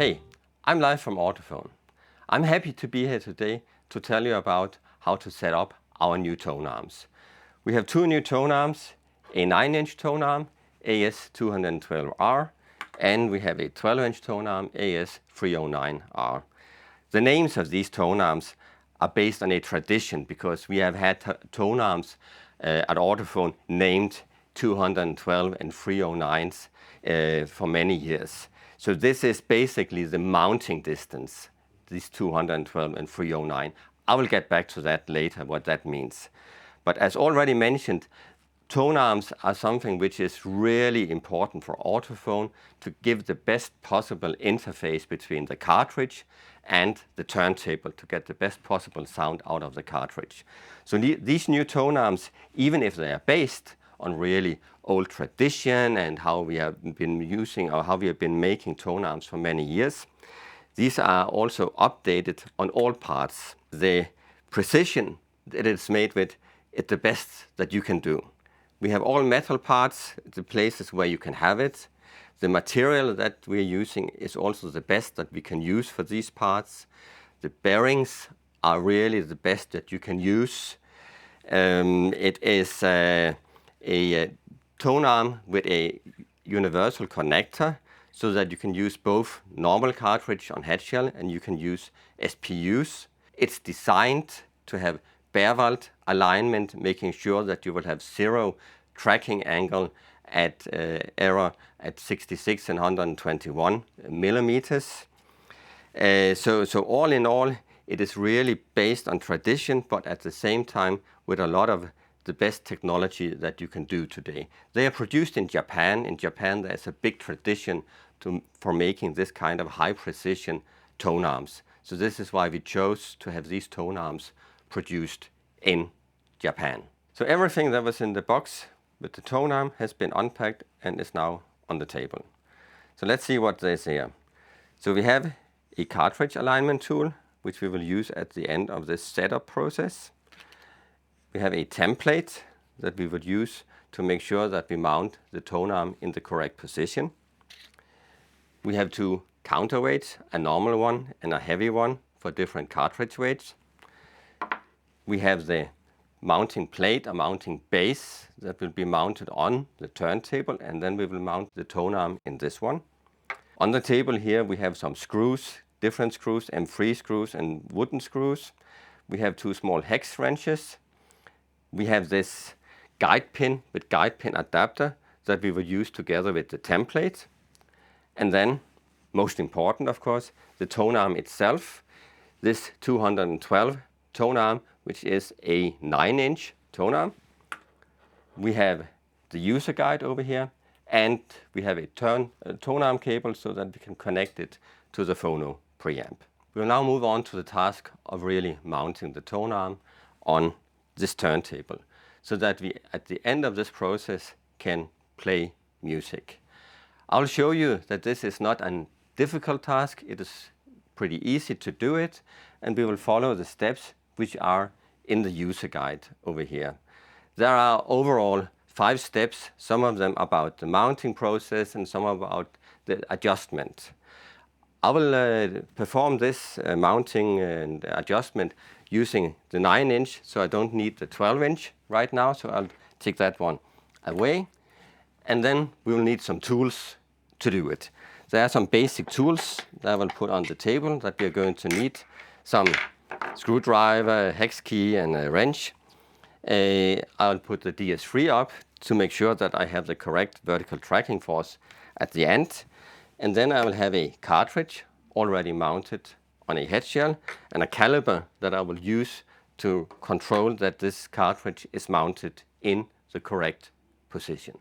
Hey, I'm live from Autophone. I'm happy to be here today to tell you about how to set up our new tone arms. We have two new tone arms, a 9-inch tone arm, AS-212R, and we have a 12-inch tone arm, AS-309R. The names of these tone arms are based on a tradition because we have had tone arms at Autophone named 212 and 309s for many years. So this is basically the mounting distance, these 212 and 309. I will get back to that later, what that means. But as already mentioned, tone arms are something which is really important for Autophone to give the best possible interface between the cartridge and the turntable to get the best possible sound out of the cartridge. So these new tone arms, even if they are based on really old tradition and how we have been using or how we have been making tone arms for many years, these are also updated on all parts. The precision that it's made with is the best that you can do. We have all metal parts, the places where you can have it. The material that we're using is also the best that we can use for these parts. The bearings are really the best that you can use. It is a tone arm with a universal connector so that you can use both normal cartridge on head shell and you can use SPUs. It's designed to have bare-welt alignment, making sure that you will have zero tracking angle at error at 66 and 121 millimeters. So all in all, it is really based on tradition, but at the same time with a lot of the best technology that you can do today. They are produced in Japan. In Japan, there's a big tradition for making this kind of high precision tone arms. So this is why we chose to have these tone arms produced in Japan. So everything that was in the box with the tone arm has been unpacked and is now on the table. So let's see what there's here. So we have a cartridge alignment tool, which we will use at the end of this setup process. We have a template that we would use to make sure that we mount the tone arm in the correct position. We have two counterweights, a normal one and a heavy one for different cartridge weights. We have the mounting plate, a mounting base that will be mounted on the turntable, and then we will mount the tone arm in this one. On the table here we have some screws, different screws, M3 screws and wooden screws. We have two small hex wrenches. We have this guide pin with guide pin adapter that we will use together with the template. And then, most important of course, the tone arm itself. This 212 tone arm, which is a 9-inch tone arm. We have the user guide over here, and we have a tone arm cable so that we can connect it to the phono preamp. We will now move on to the task of really mounting the tone arm on this turntable so that we at the end of this process can play music. I'll show you that this is not a difficult task. It is pretty easy to do it, and we will follow the steps which are in the user guide over here. There are overall 5 steps, some of them about the mounting process and some about the adjustment. I will perform this mounting and adjustment using the 9-inch, so I don't need the 12-inch right now, so I'll take that one away. And then we will need some tools to do it. There are some basic tools that I will put on the table that we are going to need. Some screwdriver, a hex key and a wrench. I'll put the DS3 up to make sure that I have the correct vertical tracking force at the end. And then I will have a cartridge already mounted on a head shell and a caliper that I will use to control that this cartridge is mounted in the correct position.